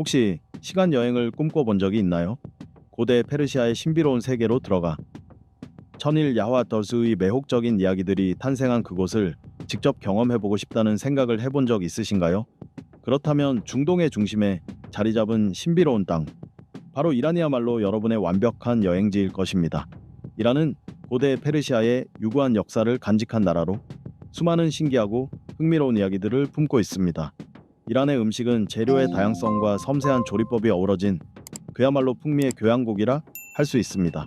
혹시 시간 여행을 꿈꿔본 적이 있나요? 고대 페르시아의 신비로운 세계로 들어가 천일 야화더스의 매혹적인 이야기들이 탄생한 그곳을 직접 경험해보고 싶다는 생각을 해본 적 있으신가요? 그렇다면 중동의 중심에 자리 잡은 신비로운 땅, 바로 이란이야말로 여러분의 완벽한 여행지일 것입니다. 이란은 고대 페르시아의 유구한 역사를 간직한 나라로 수많은 신기하고 흥미로운 이야기들을 품고 있습니다. 이란의 음식은 재료의 다양성과 섬세한 조리법이 어우러진 그야말로 풍미의 교향곡이라 할 수 있습니다.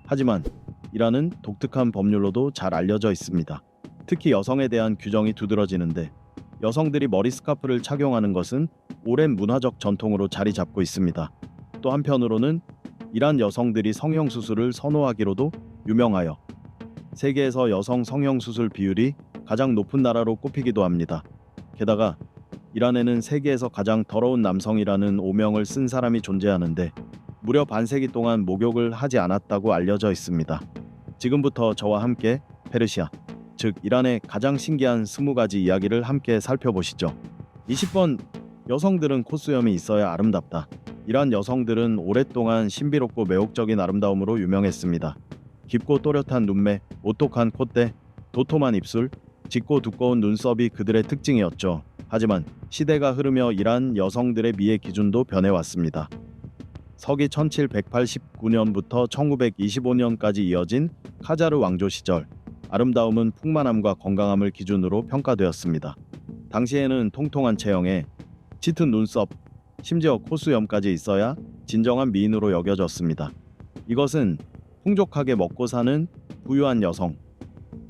하지만 이란은 독특한 법률로도 잘 알려져 있습니다. 특히 여성에 대한 규정이 두드러지는데 여성들이 머리 스카프를 착용하는 것은 오랜 문화적 전통으로 자리 잡고 있습니다. 또 한편으로는 이란 여성들이 성형수술을 선호하기로도 유명하여 세계에서 여성 성형수술 비율이 가장 높은 나라로 꼽히기도 합니다. 게다가 이란에는 세계에서 가장 더러운 남성이라는 오명을 쓴 사람이 존재하는데 무려 반세기 동안 목욕을 하지 않았다고 알려져 있습니다. 지금부터 저와 함께 페르시아, 즉 이란의 가장 신기한 20가지 이야기를 함께 살펴보시죠. 20번, 여성들은 콧수염이 있어야 아름답다. 이란 여성들은 오랫동안 신비롭고 매혹적인 아름다움으로 유명했습니다. 깊고 또렷한 눈매, 오똑한 콧대, 도톰한 입술, 짙고 두꺼운 눈썹이 그들의 특징이었죠. 하지만 시대가 흐르며 이란 여성들의 미의 기준도 변해왔습니다. 서기 1789년부터 1925년까지 이어진 카자르 왕조 시절, 아름다움은 풍만함과 건강함을 기준으로 평가되었습니다. 당시에는 통통한 체형에 짙은 눈썹, 심지어 콧수염까지 있어야 진정한 미인으로 여겨졌습니다. 이것은 풍족하게 먹고 사는 부유한 여성,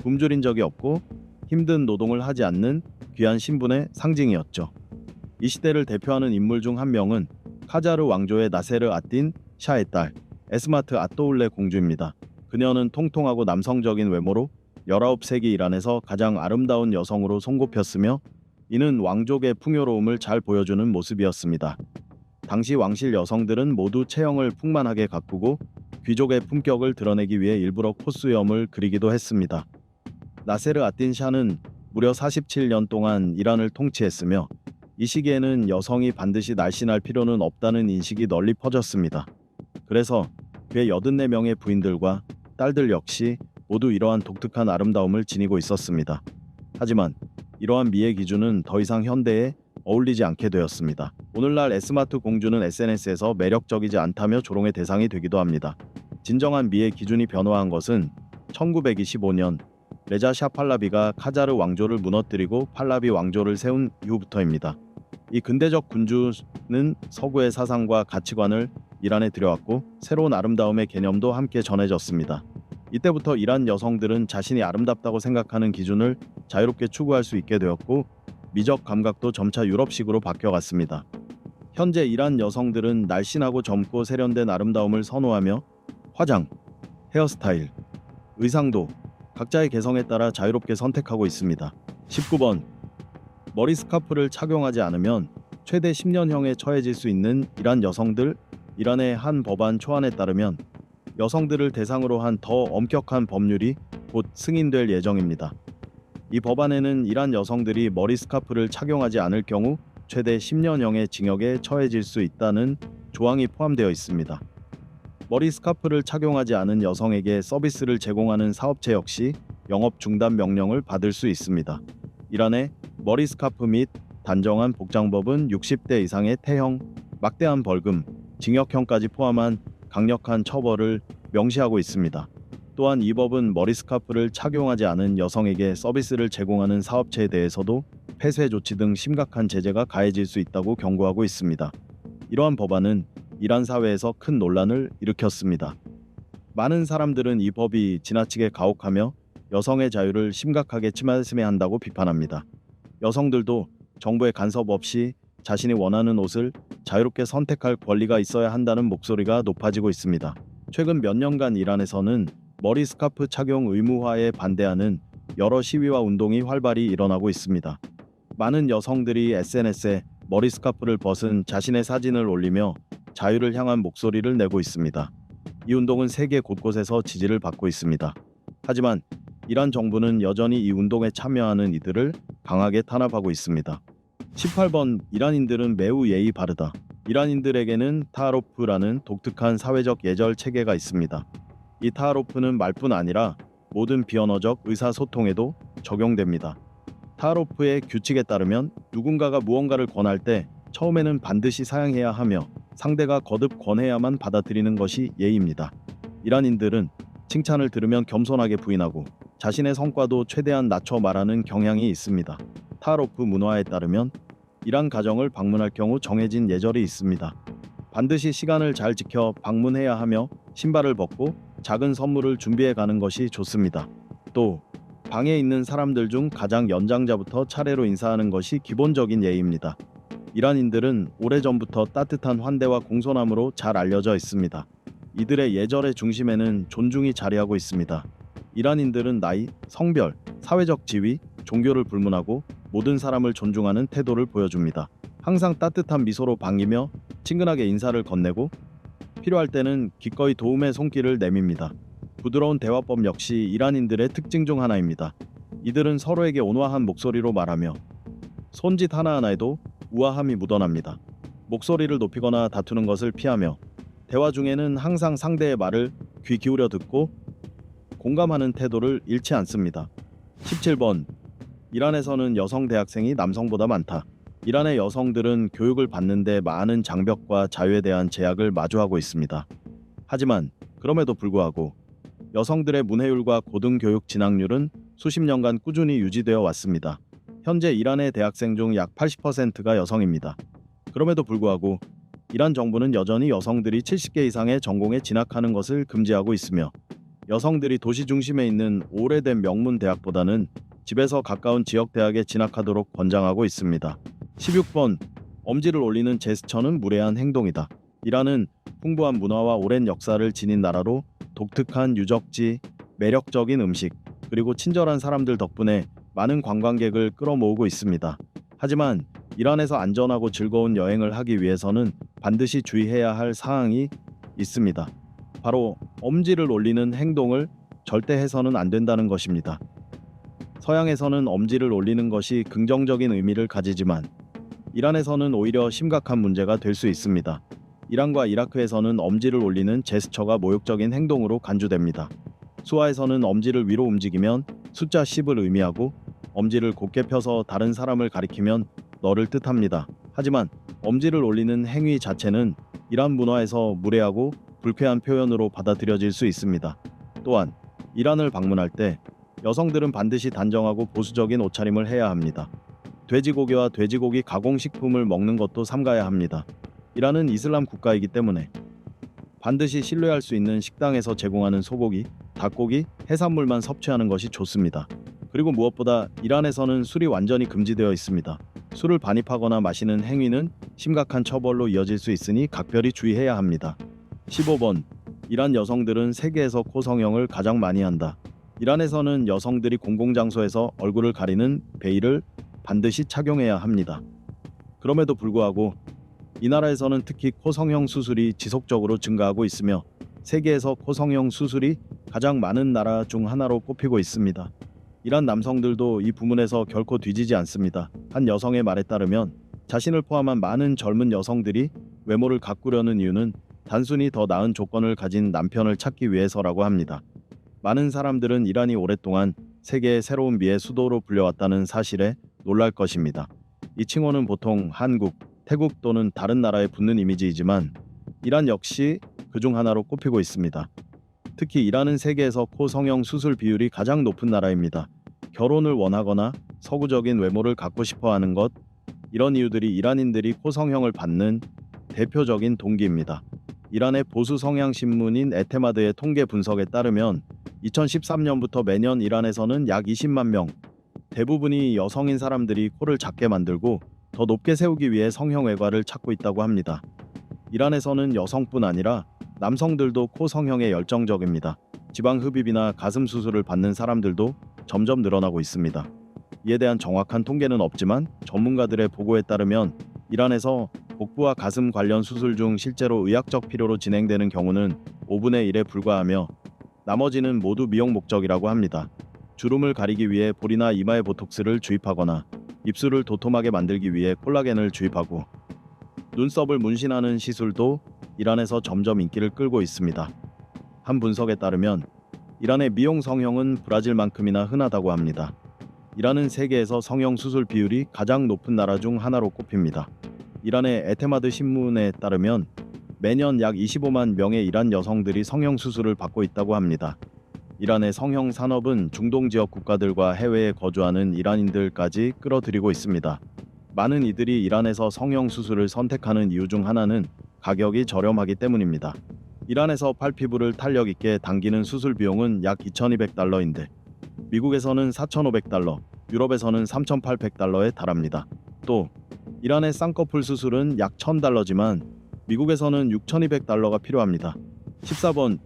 굶주린 적이 없고 힘든 노동을 하지 않는 귀한 신분의 상징이었죠. 이 시대를 대표하는 인물 중 한 명은 카자르 왕조의 나세르 아딘 샤의 딸 에스마트 아또울레 공주입니다. 그녀는 통통하고 남성적인 외모로 19세기 이란에서 가장 아름다운 여성으로 손꼽혔으며 이는 왕족의 풍요로움을 잘 보여주는 모습이었습니다. 당시 왕실 여성들은 모두 체형을 풍만하게 가꾸고 귀족의 품격을 드러내기 위해 일부러 콧수염을 그리기도 했습니다. 나세르 아딘 샤는 무려 47년 동안 이란을 통치했으며 이 시기에는 여성이 반드시 날씬할 필요는 없다는 인식이 널리 퍼졌습니다. 그래서 그의 84명의 부인들과 딸들 역시 모두 이러한 독특한 아름다움을 지니고 있었습니다. 하지만 이러한 미의 기준은 더 이상 현대에 어울리지 않게 되었습니다. 오늘날 에스마트 공주는 SNS에서 매력적이지 않다며 조롱의 대상이 되기도 합니다. 진정한 미의 기준이 변화한 것은 1925년 레자 샤 팔라비가 카자르 왕조를 무너뜨리고 팔라비 왕조를 세운 이후부터입니다. 이 근대적 군주는 서구의 사상과 가치관을 이란에 들여왔고 새로운 아름다움의 개념도 함께 전해졌습니다. 이때부터 이란 여성들은 자신이 아름답다고 생각하는 기준을 자유롭게 추구할 수 있게 되었고 미적 감각도 점차 유럽식으로 바뀌어갔습니다. 현재 이란 여성들은 날씬하고 젊고 세련된 아름다움을 선호하며 화장, 헤어스타일, 의상도 각자의 개성에 따라 자유롭게 선택하고 있습니다. 19번, 머리 스카프를 착용하지 않으면 최대 10년형에 처해질 수 있는 이란 여성들. 이란의 한 법안 초안에 따르면 여성들을 대상으로 한 더 엄격한 법률이 곧 승인될 예정입니다. 이 법안에는 이란 여성들이 머리 스카프를 착용하지 않을 경우 최대 10년형의 징역에 처해질 수 있다는 조항이 포함되어 있습니다. 머리 스카프를 착용하지 않은 여성에게 서비스를 제공하는 사업체 역시 영업 중단 명령을 받을 수 있습니다. 이란의 머리 스카프 및 단정한 복장법은 60대 이상의 태형, 막대한 벌금, 징역형까지 포함한 강력한 처벌을 명시하고 있습니다. 또한 이 법은 머리 스카프를 착용하지 않은 여성에게 서비스를 제공하는 사업체에 대해서도 폐쇄 조치 등 심각한 제재가 가해질 수 있다고 경고하고 있습니다. 이러한 법안은 이란 사회에서 큰 논란을 일으켰습니다. 많은 사람들은 이 법이 지나치게 가혹하며 여성의 자유를 심각하게 침해한다고 비판합니다. 여성들도 정부의 간섭 없이 자신이 원하는 옷을 자유롭게 선택할 권리가 있어야 한다는 목소리가 높아지고 있습니다. 최근 몇 년간 이란에서는 머리 스카프 착용 의무화에 반대하는 여러 시위와 운동이 활발히 일어나고 있습니다. 많은 여성들이 SNS에 머리 스카프를 벗은 자신의 사진을 올리며 자유를 향한 목소리를 내고 있습니다. 이 운동은 세계 곳곳에서 지지를 받고 있습니다. 하지만 이란 정부는 여전히 이 운동에 참여하는 이들을 강하게 탄압하고 있습니다. 18번, 이란인들은 매우 예의 바르다. 이란인들에게는 타하로프라는 독특한 사회적 예절 체계가 있습니다. 이 타하로프는 말뿐 아니라 모든 비언어적 의사소통에도 적용됩니다. 타하로프의 규칙에 따르면 누군가가 무언가를 권할 때 처음에는 반드시 사양해야 하며 상대가 거듭 권해야만 받아들이는 것이 예의입니다. 이란인들은 칭찬을 들으면 겸손하게 부인하고 자신의 성과도 최대한 낮춰 말하는 경향이 있습니다. 타하로프 문화에 따르면 이란 가정을 방문할 경우 정해진 예절이 있습니다. 반드시 시간을 잘 지켜 방문해야 하며 신발을 벗고 작은 선물을 준비해 가는 것이 좋습니다. 또 방에 있는 사람들 중 가장 연장자부터 차례로 인사하는 것이 기본적인 예의입니다. 이란인들은 오래전부터 따뜻한 환대와 공손함으로 잘 알려져 있습니다. 이들의 예절의 중심에는 존중이 자리하고 있습니다. 이란인들은 나이, 성별, 사회적 지위, 종교를 불문하고 모든 사람을 존중하는 태도를 보여줍니다. 항상 따뜻한 미소로 반기며 친근하게 인사를 건네고 필요할 때는 기꺼이 도움의 손길을 내밉니다. 부드러운 대화법 역시 이란인들의 특징 중 하나입니다. 이들은 서로에게 온화한 목소리로 말하며 손짓 하나하나에도 우아함이 묻어납니다. 목소리를 높이거나 다투는 것을 피하며 대화 중에는 항상 상대의 말을 귀 기울여 듣고 공감하는 태도를 잃지 않습니다. 17번. 이란에서는 여성 대학생이 남성보다 많다. 이란의 여성들은 교육을 받는데 많은 장벽과 자유에 대한 제약을 마주하고 있습니다. 하지만 그럼에도 불구하고 여성들의 문해율과 고등교육 진학률은 수십 년간 꾸준히 유지되어 왔습니다. 현재 이란의 대학생 중 약 80%가 여성입니다. 그럼에도 불구하고 이란 정부는 여전히 여성들이 70개 이상의 전공에 진학하는 것을 금지하고 있으며 여성들이 도시 중심에 있는 오래된 명문 대학보다는 집에서 가까운 지역 대학에 진학하도록 권장하고 있습니다. 16번. 엄지를 올리는 제스처는 무례한 행동이다. 이란은 풍부한 문화와 오랜 역사를 지닌 나라로 독특한 유적지, 매력적인 음식, 그리고 친절한 사람들 덕분에 많은 관광객을 끌어모으고 있습니다. 하지만 이란에서 안전하고 즐거운 여행을 하기 위해서는 반드시 주의해야 할 사항이 있습니다. 바로 엄지를 올리는 행동을 절대 해서는 안 된다는 것입니다. 서양에서는 엄지를 올리는 것이 긍정적인 의미를 가지지만 이란에서는 오히려 심각한 문제가 될 수 있습니다. 이란과 이라크에서는 엄지를 올리는 제스처가 모욕적인 행동으로 간주됩니다. 수하에서는 엄지를 위로 움직이면 숫자 10을 의미하고 엄지를 곧게 펴서 다른 사람을 가리키면 너를 뜻합니다. 하지만 엄지를 올리는 행위 자체는 이란 문화에서 무례하고 불쾌한 표현으로 받아들여질 수 있습니다. 또한 이란을 방문할 때 여성들은 반드시 단정하고 보수적인 옷차림을 해야 합니다. 돼지고기와 돼지고기 가공식품을 먹는 것도 삼가야 합니다. 이란은 이슬람 국가이기 때문에 반드시 신뢰할 수 있는 식당에서 제공하는 소고기, 닭고기, 해산물만 섭취하는 것이 좋습니다. 그리고 무엇보다 이란에서는 술이 완전히 금지되어 있습니다. 술을 반입하거나 마시는 행위는 심각한 처벌로 이어질 수 있으니 각별히 주의해야 합니다. 15번. 이란 여성들은 세계에서 코 성형을 가장 많이 한다. 이란에서는 여성들이 공공장소에서 얼굴을 가리는 베일을 반드시 착용해야 합니다. 그럼에도 불구하고 이 나라에서는 특히 코 성형 수술이 지속적으로 증가하고 있으며 세계에서 코 성형 수술이 가장 많은 나라 중 하나로 꼽히고 있습니다. 이란 남성들도 이 부문에서 결코 뒤지지 않습니다. 한 여성의 말에 따르면 자신을 포함한 많은 젊은 여성들이 외모를 가꾸려는 이유는 단순히 더 나은 조건을 가진 남편을 찾기 위해서라고 합니다. 많은 사람들은 이란이 오랫동안 세계의 새로운 미의 수도로 불려왔다는 사실에 놀랄 것입니다. 이 칭호는 보통 한국, 태국 또는 다른 나라에 붙는 이미지이지만 이란 역시 그중 하나로 꼽히고 있습니다. 특히 이란은 세계에서 코 성형 수술 비율이 가장 높은 나라입니다. 결혼을 원하거나 서구적인 외모를 갖고 싶어하는 것, 이런 이유들이 이란인들이 코 성형을 받는 대표적인 동기입니다. 이란의 보수 성향 신문인 에테마드의 통계 분석에 따르면 2013년부터 매년 이란에서는 약 20만 명, 대부분이 여성인 사람들이 코를 작게 만들고 더 높게 세우기 위해 성형 외과를 찾고 있다고 합니다. 이란에서는 여성뿐 아니라 남성들도 코 성형에 열정적입니다. 지방 흡입이나 가슴 수술을 받는 사람들도 점점 늘어나고 있습니다. 이에 대한 정확한 통계는 없지만 전문가들의 보고에 따르면 이란에서 복부와 가슴 관련 수술 중 실제로 의학적 필요로 진행되는 경우는 5분의 1에 불과하며 나머지는 모두 미용 목적이라고 합니다. 주름을 가리기 위해 볼이나 이마에 보톡스를 주입하거나 입술을 도톰하게 만들기 위해 콜라겐을 주입하고 눈썹을 문신하는 시술도 이란에서 점점 인기를 끌고 있습니다. 한 분석에 따르면 이란의 미용 성형은 브라질만큼이나 흔하다고 합니다. 이란은 세계에서 성형 수술 비율이 가장 높은 나라 중 하나로 꼽힙니다. 이란의 에테마드 신문에 따르면 매년 약 25만 명의 이란 여성들이 성형 수술을 받고 있다고 합니다. 이란의 성형 산업은 중동 지역 국가들과 해외에 거주하는 이란인들까지 끌어들이고 있습니다. 많은 이들이 이란에서 성형 수술을 선택하는 이유 중 하나는 가격이 저렴하기 때문입니다. 이란에서 팔피부를 탄력 있게 당기는 수술 비용은 약 2,200달러인데 미국에서는 4,500달러, 유럽에서는 3,800달러에 달합니다. 또 이란의 쌍꺼풀 수술은 약 1,000달러지만 미국에서는 6,200달러가 필요합니다. 14번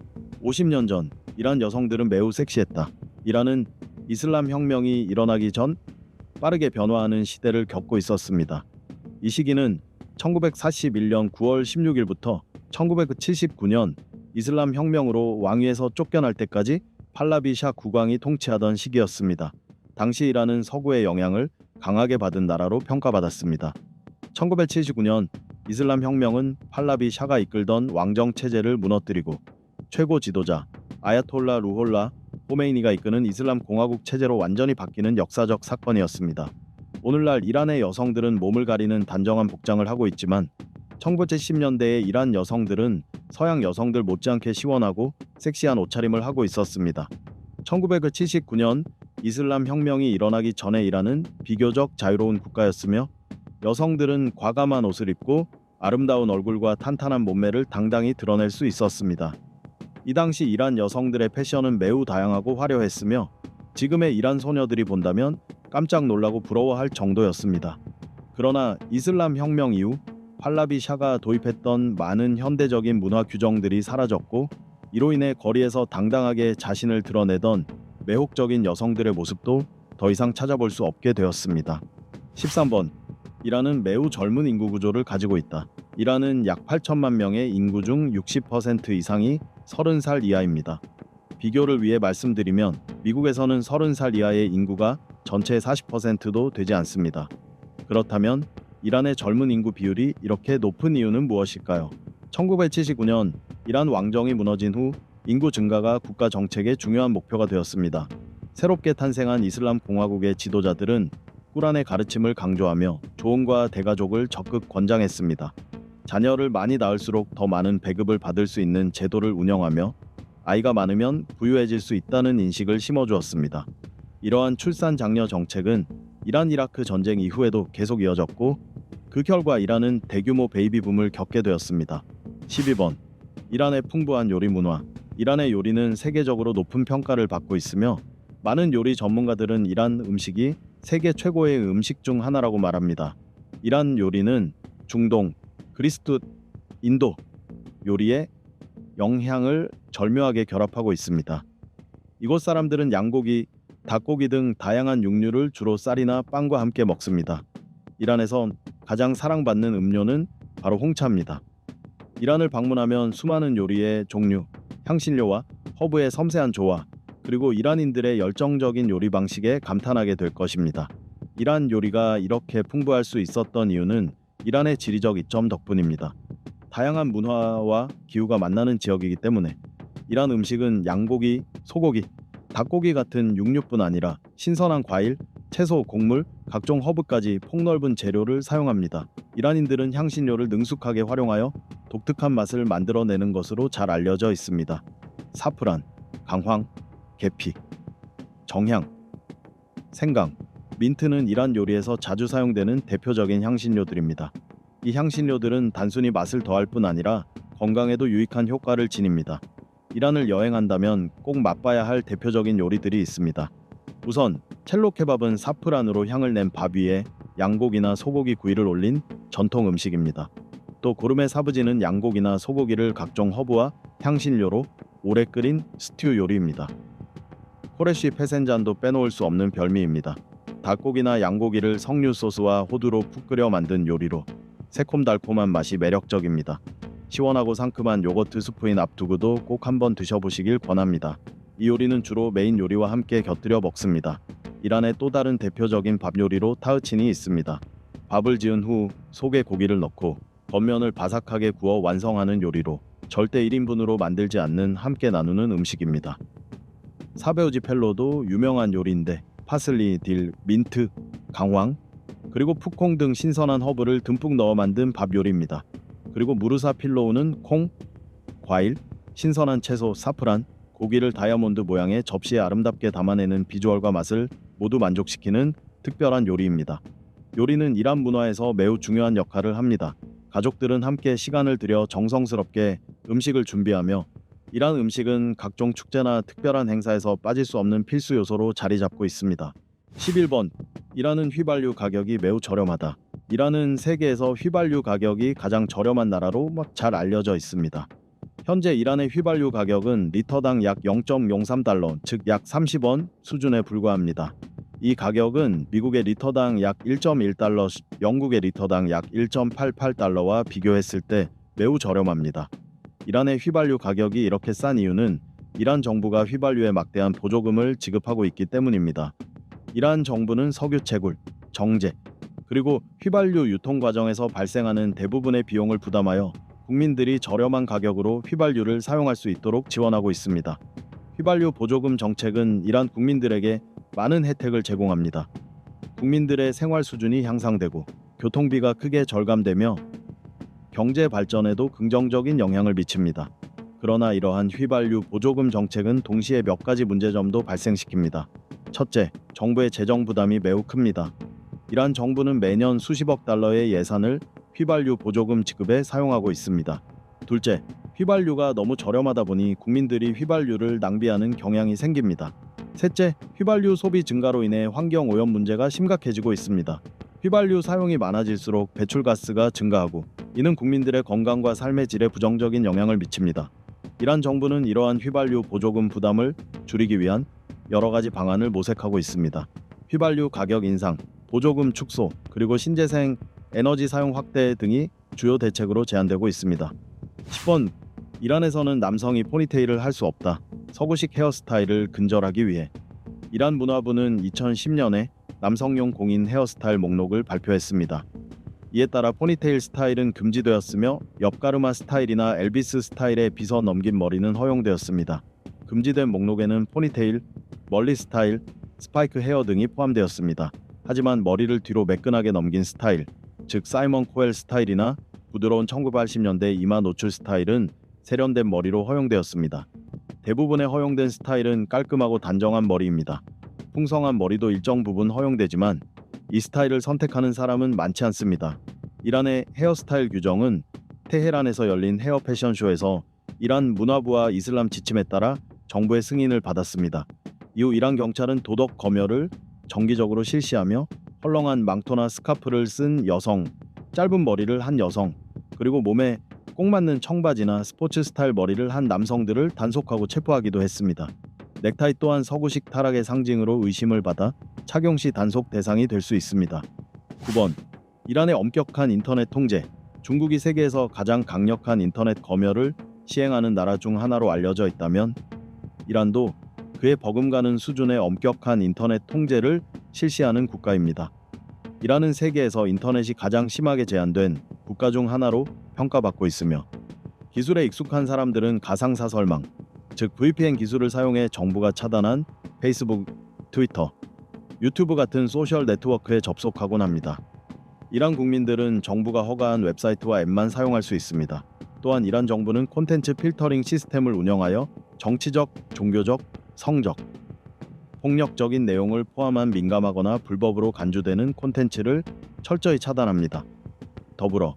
50년 전 이란 여성들은 매우 섹시했다. 이란은 이슬람 혁명이 일어나기 전 빠르게 변화하는 시대를 겪고 있었습니다. 이 시기는 1941년 9월 16일부터 1979년 이슬람 혁명으로 왕위에서 쫓겨날 때까지 팔라비 샤 국왕이 통치하던 시기였습니다. 당시 이란은 서구의 영향을 강하게 받은 나라로 평가받았습니다. 1979년 이슬람 혁명은 팔라비 샤가 이끌던 왕정 체제를 무너뜨리고 최고 지도자 아야톨라 루홀라 호메이니가 이끄는 이슬람 공화국 체제로 완전히 바뀌는 역사적 사건이었습니다. 오늘날 이란의 여성들은 몸을 가리는 단정한 복장을 하고 있지만 1970년대의 이란 여성들은 서양 여성들 못지않게 시원하고 섹시한 옷차림을 하고 있었습니다. 1979년 이슬람 혁명이 일어나기 전에 이란은 비교적 자유로운 국가였으며 여성들은 과감한 옷을 입고 아름다운 얼굴과 탄탄한 몸매를 당당히 드러낼 수 있었습니다. 이 당시 이란 여성들의 패션은 매우 다양하고 화려했으며 지금의 이란 소녀들이 본다면 깜짝 놀라고 부러워할 정도였습니다. 그러나 이슬람 혁명 이후 팔라비 샤가 도입했던 많은 현대적인 문화 규정들이 사라졌고 이로 인해 거리에서 당당하게 자신을 드러내던 매혹적인 여성들의 모습도 더 이상 찾아볼 수 없게 되었습니다. 13번 이란은 매우 젊은 인구 구조를 가지고 있다. 이란은 약 8천만 명의 인구 중 60% 이상이 30살 이하입니다. 비교를 위해 말씀드리면 미국에서는 30살 이하의 인구가 전체의 40%도 되지 않습니다. 그렇다면 이란의 젊은 인구 비율이 이렇게 높은 이유는 무엇일까요? 1979년 이란 왕정이 무너진 후 인구 증가가 국가 정책의 중요한 목표가 되었습니다. 새롭게 탄생한 이슬람 공화국의 지도자들은 꾸란의 가르침을 강조하며 조언과 대가족을 적극 권장했습니다. 자녀를 많이 낳을수록 더 많은 배급을 받을 수 있는 제도를 운영하며 아이가 많으면 부유해질 수 있다는 인식을 심어주었습니다. 이러한 출산 장려 정책은 이란 이라크 전쟁 이후에도 계속 이어졌고 그 결과 이란은 대규모 베이비 붐을 겪게 되었습니다. 12번 이란의 풍부한 요리 문화. 이란의 요리는 세계적으로 높은 평가를 받고 있으며 많은 요리 전문가들은 이란 음식이 세계 최고의 음식 중 하나라고 말합니다. 이란 요리는 중동, 그리스, 인도 요리의 영향을 절묘하게 결합하고 있습니다. 이곳 사람들은 양고기, 닭고기 등 다양한 육류를 주로 쌀이나 빵과 함께 먹습니다. 이란에서 가장 사랑받는 음료는 바로 홍차입니다. 이란을 방문하면 수많은 요리의 종류, 향신료와 허브의 섬세한 조화, 그리고 이란인들의 열정적인 요리 방식에 감탄하게 될 것입니다. 이란 요리가 이렇게 풍부할 수 있었던 이유는 이란의 지리적 이점 덕분입니다. 다양한 문화와 기후가 만나는 지역이기 때문에 이란 음식은 양고기, 소고기, 닭고기 같은 육류뿐 아니라 신선한 과일, 채소, 곡물, 각종 허브까지 폭넓은 재료를 사용합니다. 이란인들은 향신료를 능숙하게 활용하여 독특한 맛을 만들어내는 것으로 잘 알려져 있습니다. 사프란, 강황, 계피, 정향, 생강, 민트는 이란 요리에서 자주 사용되는 대표적인 향신료들입니다. 이 향신료들은 단순히 맛을 더할 뿐 아니라 건강에도 유익한 효과를 지닙니다. 이란을 여행한다면 꼭 맛봐야 할 대표적인 요리들이 있습니다. 우선 첼로 케밥은 사프란으로 향을 낸 밥 위에 양고기나 소고기 구이를 올린 전통 음식입니다. 또 고르메 사브지는 양고기나 소고기를 각종 허브와 향신료로 오래 끓인 스튜 요리입니다. 코레쉬 페센잔도 빼놓을 수 없는 별미입니다. 닭고기나 양고기를 석류 소스와 호두로 푹 끓여 만든 요리로 새콤달콤한 맛이 매력적입니다. 시원하고 상큼한 요거트 스프인 압두구도 꼭 한번 드셔보시길 권합니다. 이 요리는 주로 메인 요리와 함께 곁들여 먹습니다. 이란의 또 다른 대표적인 밥 요리로 타흐친이 있습니다. 밥을 지은 후 속에 고기를 넣고 겉면을 바삭하게 구워 완성하는 요리로 절대 1인분으로 만들지 않는 함께 나누는 음식입니다. 사베우지 펠로도 유명한 요리인데 파슬리, 딜, 민트, 강황, 그리고 푸콩 등 신선한 허브를 듬뿍 넣어 만든 밥 요리입니다. 그리고 무르사 필로우는 콩, 과일, 신선한 채소, 사프란, 고기를 다이아몬드 모양의 접시에 아름답게 담아내는 비주얼과 맛을 모두 만족시키는 특별한 요리입니다. 요리는 이란 문화에서 매우 중요한 역할을 합니다. 가족들은 함께 시간을 들여 정성스럽게 음식을 준비하며 이란 음식은 각종 축제나 특별한 행사에서 빠질 수 없는 필수 요소로 자리 잡고 있습니다. 11번. 이란은 휘발유 가격이 매우 저렴하다. 이란은 세계에서 휘발유 가격이 가장 저렴한 나라로 잘 알려져 있습니다. 현재 이란의 휘발유 가격은 리터당 약 0.03달러, 즉 약 30원 수준에 불과합니다. 이 가격은 미국의 리터당 약 1.1달러, 영국의 리터당 약 1.88달러와 비교했을 때 매우 저렴합니다. 이란의 휘발유 가격이 이렇게 싼 이유는 이란 정부가 휘발유에 막대한 보조금을 지급하고 있기 때문입니다. 이란 정부는 석유 채굴, 정제, 그리고 휘발유 유통 과정에서 발생하는 대부분의 비용을 부담하여 국민들이 저렴한 가격으로 휘발유를 사용할 수 있도록 지원하고 있습니다. 휘발유 보조금 정책은 이란 국민들에게 많은 혜택을 제공합니다. 국민들의 생활 수준이 향상되고 교통비가 크게 절감되며 경제 발전에도 긍정적인 영향을 미칩니다. 그러나 이러한 휘발유 보조금 정책은 동시에 몇 가지 문제점도 발생시킵니다. 첫째, 정부의 재정 부담이 매우 큽니다. 이란 정부는 매년 수십억 달러의 예산을 휘발유 보조금 지급에 사용하고 있습니다. 둘째, 휘발유가 너무 저렴하다 보니 국민들이 휘발유를 낭비하는 경향이 생깁니다. 셋째, 휘발유 소비 증가로 인해 환경 오염 문제가 심각해지고 있습니다. 휘발유 사용이 많아질수록 배출가스가 증가하고 이는 국민들의 건강과 삶의 질에 부정적인 영향을 미칩니다. 이란 정부는 이러한 휘발유 보조금 부담을 줄이기 위한 여러 가지 방안을 모색하고 있습니다. 휘발유 가격 인상, 보조금 축소, 그리고 신재생 에너지 사용 확대 등이 주요 대책으로 제안되고 있습니다. 10번. 이란에서는 남성이 포니테일을 할 수 없다. 서구식 헤어스타일을 근절하기 위해 이란 문화부는 2010년에 남성용 공인 헤어스타일 목록을 발표했습니다. 이에 따라 포니테일 스타일은 금지되었으며 옆가르마 스타일이나 엘비스 스타일의 빗어 넘긴 머리는 허용되었습니다. 금지된 목록에는 포니테일, 멀리 스타일, 스파이크 헤어 등이 포함되었습니다. 하지만 머리를 뒤로 매끈하게 넘긴 스타일, 즉 사이먼 코엘 스타일이나 부드러운 1980년대 이마 노출 스타일은 세련된 머리로 허용되었습니다. 대부분의 허용된 스타일은 깔끔하고 단정한 머리입니다. 풍성한 머리도 일정 부분 허용되지만 이 스타일을 선택하는 사람은 많지 않습니다. 이란의 헤어스타일 규정은 테헤란에서 열린 헤어 패션쇼에서 이란 문화부와 이슬람 지침에 따라 정부의 승인을 받았습니다. 이후 이란 경찰은 도덕 검열을 정기적으로 실시하며 헐렁한 망토나 스카프를 쓴 여성, 짧은 머리를 한 여성, 그리고 몸에 꼭 맞는 청바지나 스포츠 스타일 머리를 한 남성들을 단속하고 체포하기도 했습니다. 넥타이 또한 서구식 타락의 상징으로 의심을 받아 착용 시 단속 대상이 될 수 있습니다. 9번. 이란의 엄격한 인터넷 통제. 중국이 세계에서 가장 강력한 인터넷 검열을 시행하는 나라 중 하나로 알려져 있다면 이란도 그에 버금가는 수준의 엄격한 인터넷 통제를 실시하는 국가입니다. 이란은 세계에서 인터넷이 가장 심하게 제한된 국가 중 하나로 평가받고 있으며 기술에 익숙한 사람들은 가상사설망, 즉 VPN 기술을 사용해 정부가 차단한 페이스북, 트위터, 유튜브 같은 소셜 네트워크에 접속하곤 합니다. 이란 국민들은 정부가 허가한 웹사이트와 앱만 사용할 수 있습니다. 또한 이란 정부는 콘텐츠 필터링 시스템을 운영하여 정치적, 종교적, 성적, 폭력적인 내용을 포함한 민감하거나 불법으로 간주되는 콘텐츠를 철저히 차단합니다. 더불어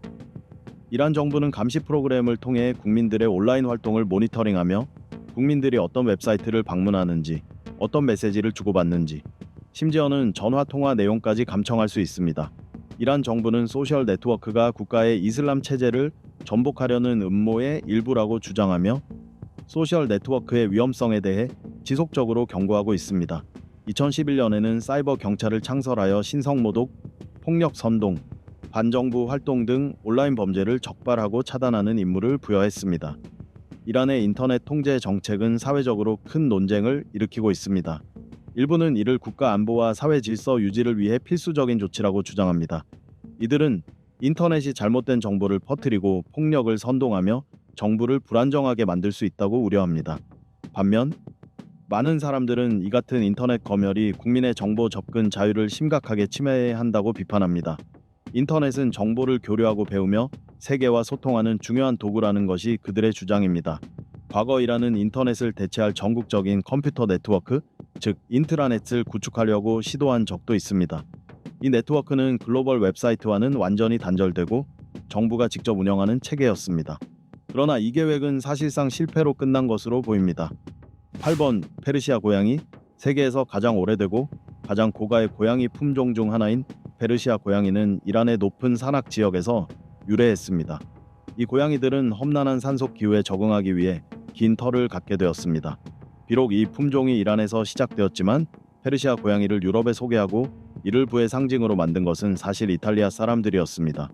이란 정부는 감시 프로그램을 통해 국민들의 온라인 활동을 모니터링하며 국민들이 어떤 웹사이트를 방문하는지, 어떤 메시지를 주고받는지, 심지어는 전화 통화 내용까지 감청할 수 있습니다. 이란 정부는 소셜 네트워크가 국가의 이슬람 체제를 전복하려는 음모의 일부라고 주장하며 소셜 네트워크의 위험성에 대해 지속적으로 경고하고 있습니다. 2011년에는 사이버 경찰을 창설하여 신성모독, 폭력 선동, 반정부 활동 등 온라인 범죄를 적발하고 차단하는 임무를 부여했습니다. 이란의 인터넷 통제 정책은 사회적으로 큰 논쟁을 일으키고 있습니다. 일부는 이를 국가 안보와 사회 질서 유지를 위해 필수적인 조치라고 주장합니다. 이들은 인터넷이 잘못된 정보를 퍼뜨리고 폭력을 선동하며 정부를 불안정하게 만들 수 있다고 우려합니다. 반면 많은 사람들은 이 같은 인터넷 검열이 국민의 정보 접근 자유를 심각하게 침해한다고 비판합니다. 인터넷은 정보를 교류하고 배우며 세계와 소통하는 중요한 도구라는 것이 그들의 주장입니다. 과거 이란은 인터넷을 대체할 전국적인 컴퓨터 네트워크, 즉 인트라넷을 구축하려고 시도한 적도 있습니다. 이 네트워크는 글로벌 웹사이트와는 완전히 단절되고 정부가 직접 운영하는 체계였습니다. 그러나 이 계획은 사실상 실패로 끝난 것으로 보입니다. 8번 페르시아 고양이. 세계에서 가장 오래되고 가장 고가의 고양이 품종 중 하나인 페르시아 고양이는 이란의 높은 산악 지역에서 유래했습니다. 이 고양이들은 험난한 산속 기후에 적응하기 위해 긴 털을 갖게 되었습니다. 비록 이 품종이 이란에서 시작되었지만 페르시아 고양이를 유럽에 소개하고 이를 부의 상징으로 만든 것은 사실 이탈리아 사람들이었습니다.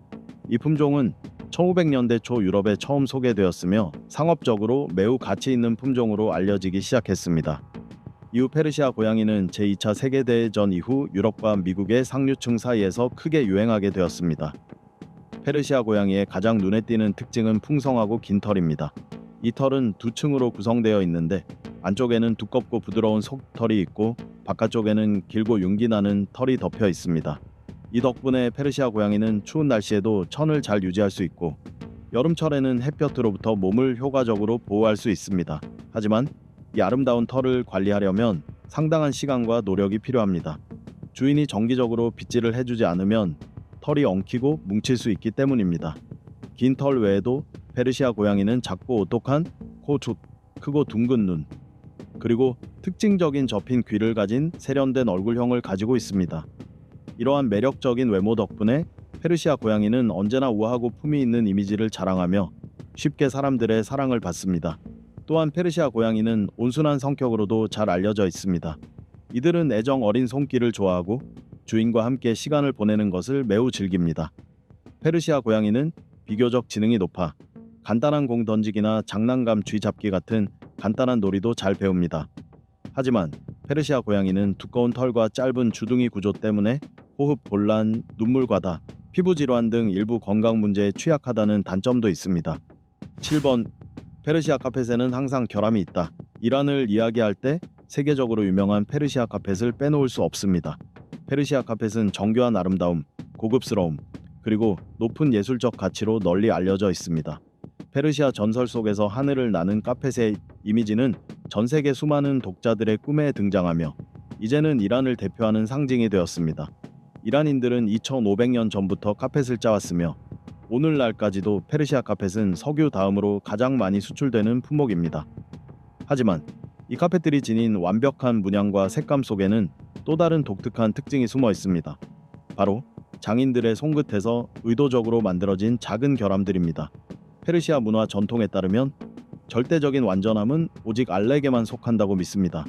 이 품종은 1500년대 초 유럽에 처음 소개되었으며 상업적으로 매우 가치 있는 품종으로 알려지기 시작했습니다. 이후 페르시아 고양이는 제2차 세계대전 이후 유럽과 미국의 상류층 사이에서 크게 유행하게 되었습니다. 페르시아 고양이의 가장 눈에 띄는 특징은 풍성하고 긴 털입니다. 이 털은 두 층으로 구성되어 있는데 안쪽에는 두껍고 부드러운 속털이 있고 바깥쪽에는 길고 윤기 나는 털이 덮여 있습니다. 이 덕분에 페르시아 고양이는 추운 날씨에도 천을 잘 유지할 수 있고 여름철에는 햇볕으로부터 몸을 효과적으로 보호할 수 있습니다. 하지만 이 아름다운 털을 관리하려면 상당한 시간과 노력이 필요합니다. 주인이 정기적으로 빗질을 해주지 않으면 털이 엉키고 뭉칠 수 있기 때문입니다. 긴 털 외에도 페르시아 고양이는 작고 오똑한 코, 크고 둥근 눈, 그리고 특징적인 접힌 귀를 가진 세련된 얼굴형을 가지고 있습니다. 이러한 매력적인 외모 덕분에 페르시아 고양이는 언제나 우아하고 품위 있는 이미지를 자랑하며 쉽게 사람들의 사랑을 받습니다. 또한 페르시아 고양이는 온순한 성격으로도 잘 알려져 있습니다. 이들은 애정 어린 손길을 좋아하고 주인과 함께 시간을 보내는 것을 매우 즐깁니다. 페르시아 고양이는 비교적 지능이 높아 간단한 공 던지기나 장난감 쥐 잡기 같은 간단한 놀이도 잘 배웁니다. 하지만 페르시아 고양이는 두꺼운 털과 짧은 주둥이 구조 때문에 호흡 곤란, 눈물 과다, 피부 질환 등 일부 건강 문제에 취약하다는 단점도 있습니다. 7번 페르시아 카펫에는 항상 결함이 있다. 이란을 이야기할 때 세계적으로 유명한 페르시아 카펫을 빼놓을 수 없습니다. 페르시아 카펫은 정교한 아름다움, 고급스러움, 그리고 높은 예술적 가치로 널리 알려져 있습니다. 페르시아 전설 속에서 하늘을 나는 카펫의 이미지는 전 세계 수많은 독자들의 꿈에 등장하며 이제는 이란을 대표하는 상징이 되었습니다. 이란인들은 2500년 전부터 카펫을 짜왔으며 오늘날까지도 페르시아 카펫은 석유 다음으로 가장 많이 수출되는 품목입니다. 하지만 이 카펫들이 지닌 완벽한 문양과 색감 속에는 또 다른 독특한 특징이 숨어 있습니다. 바로 장인들의 손끝에서 의도적으로 만들어진 작은 결함들입니다. 페르시아 문화 전통에 따르면 절대적인 완전함은 오직 알렉에만 속한다고 믿습니다.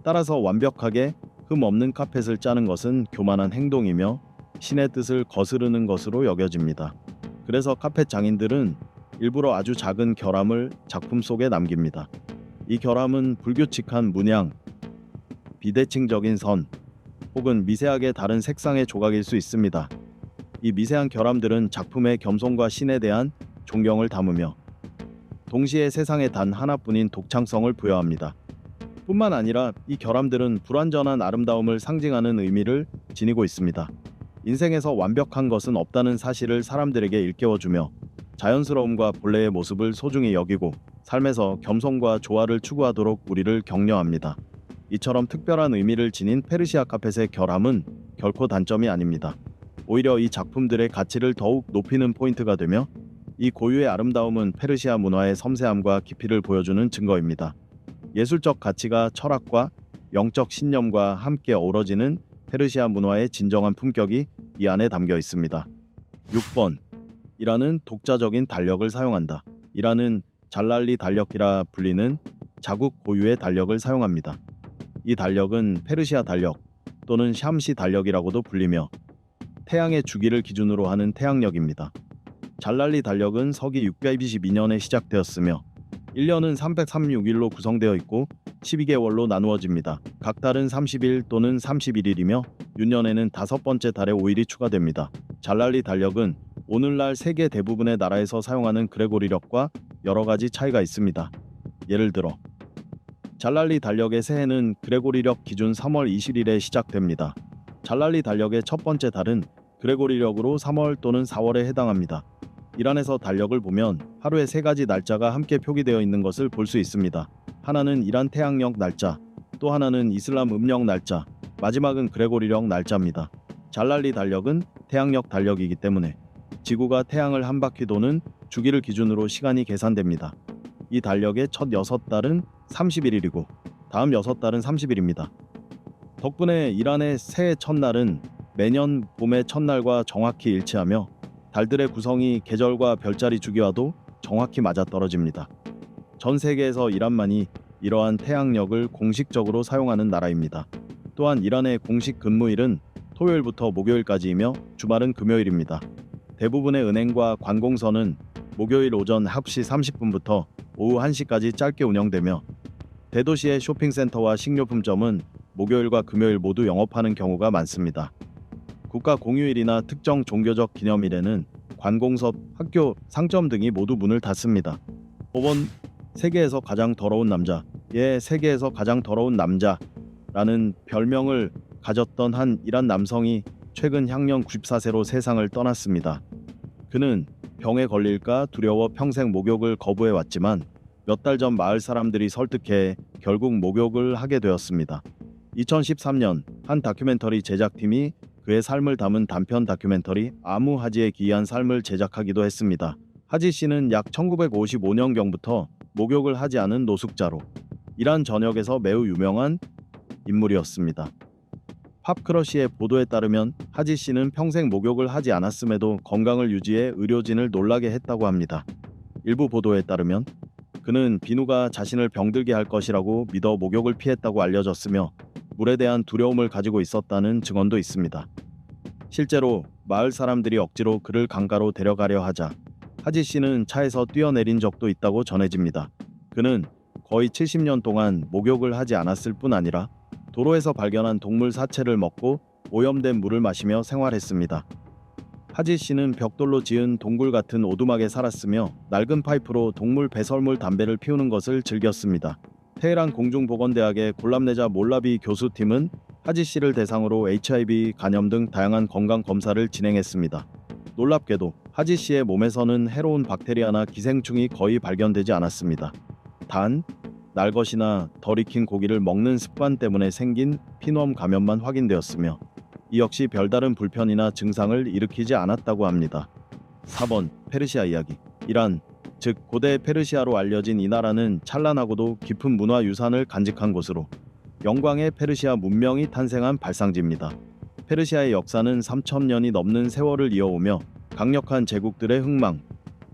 따라서 완벽하게 흠 없는 카펫을 짜는 것은 교만한 행동이며 신의 뜻을 거스르는 것으로 여겨집니다. 그래서 카펫 장인들은 일부러 아주 작은 결함을 작품 속에 남깁니다. 이 결함은 불규칙한 문양, 비대칭적인 선, 혹은 미세하게 다른 색상의 조각일 수 있습니다. 이 미세한 결함들은 작품의 겸손과 신에 대한 존경을 담으며 동시에 세상에 단 하나뿐인 독창성을 부여합니다. 뿐만 아니라 이 결함들은 불완전한 아름다움을 상징하는 의미를 지니고 있습니다. 인생에서 완벽한 것은 없다는 사실을 사람들에게 일깨워주며 자연스러움과 본래의 모습을 소중히 여기고 삶에서 겸손과 조화를 추구하도록 우리를 격려합니다. 이처럼 특별한 의미를 지닌 페르시아 카펫의 결함은 결코 단점이 아닙니다. 오히려 이 작품들의 가치를 더욱 높이는 포인트가 되며 이 고유의 아름다움은 페르시아 문화의 섬세함과 깊이를 보여주는 증거입니다. 예술적 가치가 철학과 영적 신념과 함께 어우러지는 페르시아 문화의 진정한 품격이 이 안에 담겨 있습니다. 6번 이란은 독자적인 달력을 사용한다. 이란은 잘랄리 달력이라 불리는 자국 고유의 달력을 사용합니다. 이 달력은 페르시아 달력 또는 샴시 달력이라고도 불리며 태양의 주기를 기준으로 하는 태양력입니다. 잘랄리 달력은 서기 622년에 시작되었으며 1년은 336일로 구성되어 있고 12개월로 나누어집니다. 각 달은 30일 또는 31일이며 윤년에는 5번째 달에 5일이 추가됩니다. 잘랄리 달력은 오늘날 세계 대부분의 나라에서 사용하는 그레고리력과 여러 가지 차이가 있습니다. 예를 들어 잘랄리 달력의 새해는 그레고리력 기준 3월 20일에 시작됩니다. 잘랄리 달력의 첫 번째 달은 그레고리력으로 3월 또는 4월에 해당합니다. 이란에서 달력을 보면 하루에 세 가지 날짜가 함께 표기되어 있는 것을 볼 수 있습니다. 하나는 이란 태양력 날짜, 또 하나는 이슬람 음력 날짜, 마지막은 그레고리력 날짜입니다. 잘랄리 달력은 태양력 달력이기 때문에 지구가 태양을 한 바퀴 도는 주기를 기준으로 시간이 계산됩니다. 이 달력의 첫 6달은 31일이고 다음 6달은 30일입니다. 덕분에 이란의 새해 첫날은 매년 봄의 첫날과 정확히 일치하며 달들의 구성이 계절과 별자리 주기와도 정확히 맞아떨어집니다. 전 세계에서 이란만이 이러한 태양력을 공식적으로 사용하는 나라입니다. 또한 이란의 공식 근무일은 토요일부터 목요일까지이며 주말은 금요일입니다. 대부분의 은행과 관공서는 목요일 오전 9시 30분부터 오후 1시까지 짧게 운영되며 대도시의 쇼핑센터와 식료품점은 목요일과 금요일 모두 영업하는 경우가 많습니다. 국가 공휴일이나 특정 종교적 기념일에는 관공서, 학교, 상점 등이 모두 문을 닫습니다. 5번 세계에서 가장 더러운 남자. 세계에서 가장 더러운 남자라는 별명을 가졌던 한 이란 남성이 최근 향년 94세로 세상을 떠났습니다. 그는 병에 걸릴까 두려워 평생 목욕을 거부해 왔지만 몇 달 전 마을 사람들이 설득해 결국 목욕을 하게 되었습니다. 2013년 한 다큐멘터리 제작팀이 그의 삶을 담은 단편 다큐멘터리 아무 하지의 기이한 삶을 제작하기도 했습니다. 하지 씨는 약 1955년경부터 목욕을 하지 않은 노숙자로 이란 전역에서 매우 유명한 인물이었습니다. 팝크러쉬의 보도에 따르면 하지 씨는 평생 목욕을 하지 않았음에도 건강을 유지해 의료진을 놀라게 했다고 합니다. 일부 보도에 따르면 그는 비누가 자신을 병들게 할 것이라고 믿어 목욕을 피했다고 알려졌으며 물에 대한 두려움을 가지고 있었다는 증언도 있습니다. 실제로 마을 사람들이 억지로 그를 강가로 데려가려 하자 하지 씨는 차에서 뛰어내린 적도 있다고 전해집니다. 그는 거의 70년 동안 목욕을 하지 않았을 뿐 아니라 도로에서 발견한 동물 사체를 먹고 오염된 물을 마시며 생활했습니다. 하지 씨는 벽돌로 지은 동굴 같은 오두막에 살았으며 낡은 파이프로 동물 배설물 담배를 피우는 것을 즐겼습니다. 테헤란 공중보건대학의 골람네자 몰라비 교수팀은 하지 씨를 대상으로 HIV 간염 등 다양한 건강 검사를 진행했습니다. 놀랍게도 하지 씨의 몸에서는 해로운 박테리아나 기생충이 거의 발견되지 않았습니다. 단, 날것이나 덜 익힌 고기를 먹는 습관 때문에 생긴 피놈 감염만 확인되었으며 이 역시 별다른 불편이나 증상을 일으키지 않았다고 합니다. 4번 페르시아 이야기. 이란, 즉 고대 페르시아로 알려진 이 나라는 찬란하고도 깊은 문화 유산을 간직한 곳으로 영광의 페르시아 문명이 탄생한 발상지입니다. 페르시아의 역사는 3000년이 넘는 세월을 이어오며 강력한 제국들의 흥망,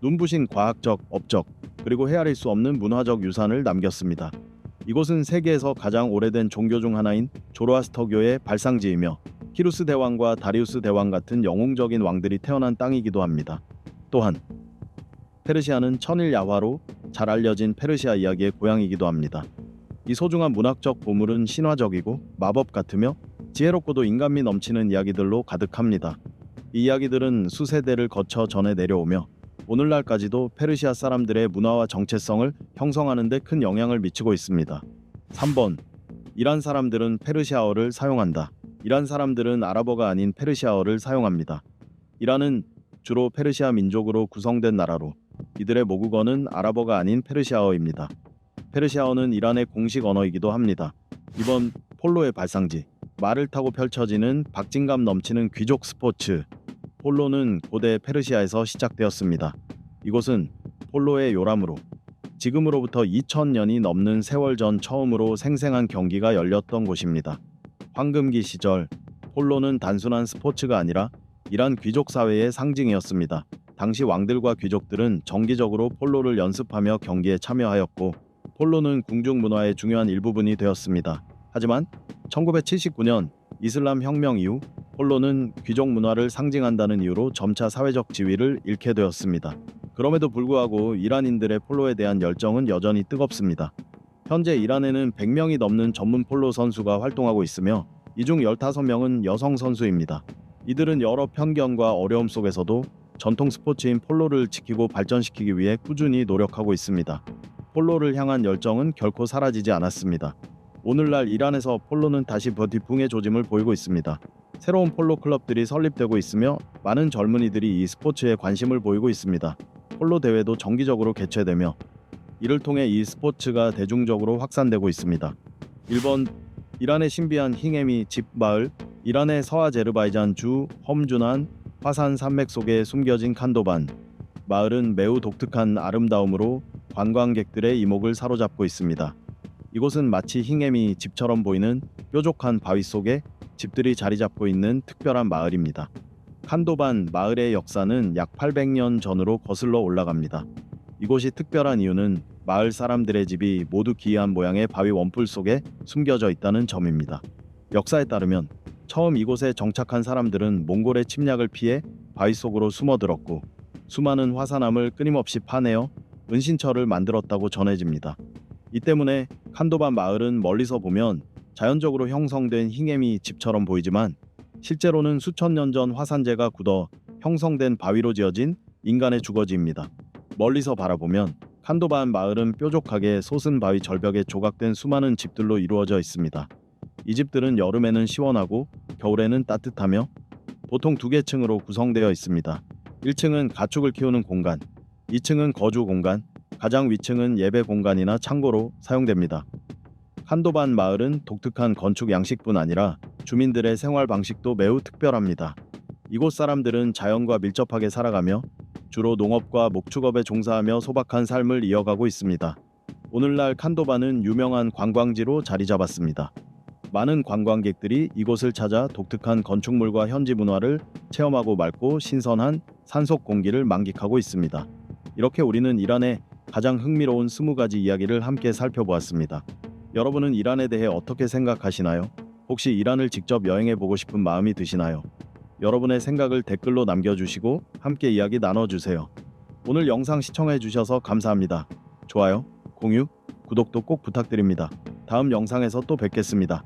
눈부신 과학적, 업적, 그리고 헤아릴 수 없는 문화적 유산을 남겼습니다. 이곳은 세계에서 가장 오래된 종교 중 하나인 조로아스터교의 발상지이며 키루스 대왕과 다리우스 대왕 같은 영웅적인 왕들이 태어난 땅이기도 합니다. 또한 페르시아는 천일 야화로 잘 알려진 페르시아 이야기의 고향이기도 합니다. 이 소중한 문학적 보물은 신화적이고 마법 같으며 지혜롭고도 인간미 넘치는 이야기들로 가득합니다. 이 이야기들은 수세대를 거쳐 전해 내려오며 오늘날까지도 페르시아 사람들의 문화와 정체성을 형성하는 데 큰 영향을 미치고 있습니다. 3번 이란 사람들은 페르시아어를 사용한다. 이란 사람들은 아랍어가 아닌 페르시아어를 사용합니다. 이란은 주로 페르시아 민족으로 구성된 나라로 이들의 모국어는 아랍어가 아닌 페르시아어입니다. 페르시아어는 이란의 공식 언어이기도 합니다. 이번 폴로의 발상지, 말을 타고 펼쳐지는 박진감 넘치는 귀족 스포츠 폴로는 고대 페르시아에서 시작되었습니다. 이곳은 폴로의 요람으로 지금으로부터 2000년이 넘는 세월 전 처음으로 생생한 경기가 열렸던 곳입니다. 황금기 시절 폴로는 단순한 스포츠가 아니라 이란 귀족 사회의 상징이었습니다. 당시 왕들과 귀족들은 정기적으로 폴로를 연습하며 경기에 참여하였고 폴로는 궁중 문화의 중요한 일부분이 되었습니다. 하지만 1979년 이슬람 혁명 이후 폴로는 귀족 문화를 상징한다는 이유로 점차 사회적 지위를 잃게 되었습니다. 그럼에도 불구하고 이란인들의 폴로에 대한 열정은 여전히 뜨겁습니다. 현재 이란에는 100명이 넘는 전문 폴로 선수가 활동하고 있으며 이 중 15명은 여성 선수입니다. 이들은 여러 편견과 어려움 속에서도 전통 스포츠인 폴로를 지키고 발전시키기 위해 꾸준히 노력하고 있습니다. 폴로를 향한 열정은 결코 사라지지 않았습니다. 오늘날 이란에서 폴로는 다시 붕의 조짐을 보이고 있습니다. 새로운 폴로 클럽들이 설립되고 있으며 많은 젊은이들이 이 스포츠에 관심을 보이고 있습니다. 폴로 대회도 정기적으로 개최되며 이를 통해 이 스포츠가 대중적으로 확산되고 있습니다. 1번 이란의 신비한 힝에미 집 마을. 이란의 서아제르바이잔 주 험준한 화산 산맥 속에 숨겨진 칸도반 마을은 매우 독특한 아름다움으로 관광객들의 이목을 사로잡고 있습니다. 이곳은 마치 힝에미 집처럼 보이는 뾰족한 바위 속에 집들이 자리 잡고 있는 특별한 마을입니다. 칸도반 마을의 역사는 약 800년 전으로 거슬러 올라갑니다. 이곳이 특별한 이유는 마을 사람들의 집이 모두 기이한 모양의 바위 원뿔 속에 숨겨져 있다는 점입니다. 역사에 따르면 처음 이곳에 정착한 사람들은 몽골의 침략을 피해 바위 속으로 숨어들었고 수많은 화산암을 끊임없이 파내어 은신처를 만들었다고 전해집니다. 이 때문에 칸도반 마을은 멀리서 보면 자연적으로 형성된 힝에미 집처럼 보이지만 실제로는 수천 년 전 화산재가 굳어 형성된 바위로 지어진 인간의 주거지입니다. 멀리서 바라보면 칸도반 마을은 뾰족하게 솟은 바위 절벽에 조각된 수많은 집들로 이루어져 있습니다. 이 집들은 여름에는 시원하고 겨울에는 따뜻하며 보통 2개 층으로 구성되어 있습니다. 1층은 가축을 키우는 공간, 2층은 거주 공간, 가장 위층은 예배 공간이나 창고로 사용됩니다. 칸도반 마을은 독특한 건축 양식뿐 아니라 주민들의 생활 방식도 매우 특별합니다. 이곳 사람들은 자연과 밀접하게 살아가며 주로 농업과 목축업에 종사하며 소박한 삶을 이어가고 있습니다. 오늘날 칸도반은 유명한 관광지로 자리 잡았습니다. 많은 관광객들이 이곳을 찾아 독특한 건축물과 현지 문화를 체험하고 맑고 신선한 산속 공기를 만끽하고 있습니다. 이렇게 우리는 이란의 가장 흥미로운 20가지 이야기를 함께 살펴보았습니다. 여러분은 이란에 대해 어떻게 생각하시나요? 혹시 이란을 직접 여행해 보고 싶은 마음이 드시나요? 여러분의 생각을 댓글로 남겨주시고 함께 이야기 나눠주세요. 오늘 영상 시청해 주셔서 감사합니다. 좋아요, 공유, 구독도 꼭 부탁드립니다. 다음 영상에서 또 뵙겠습니다.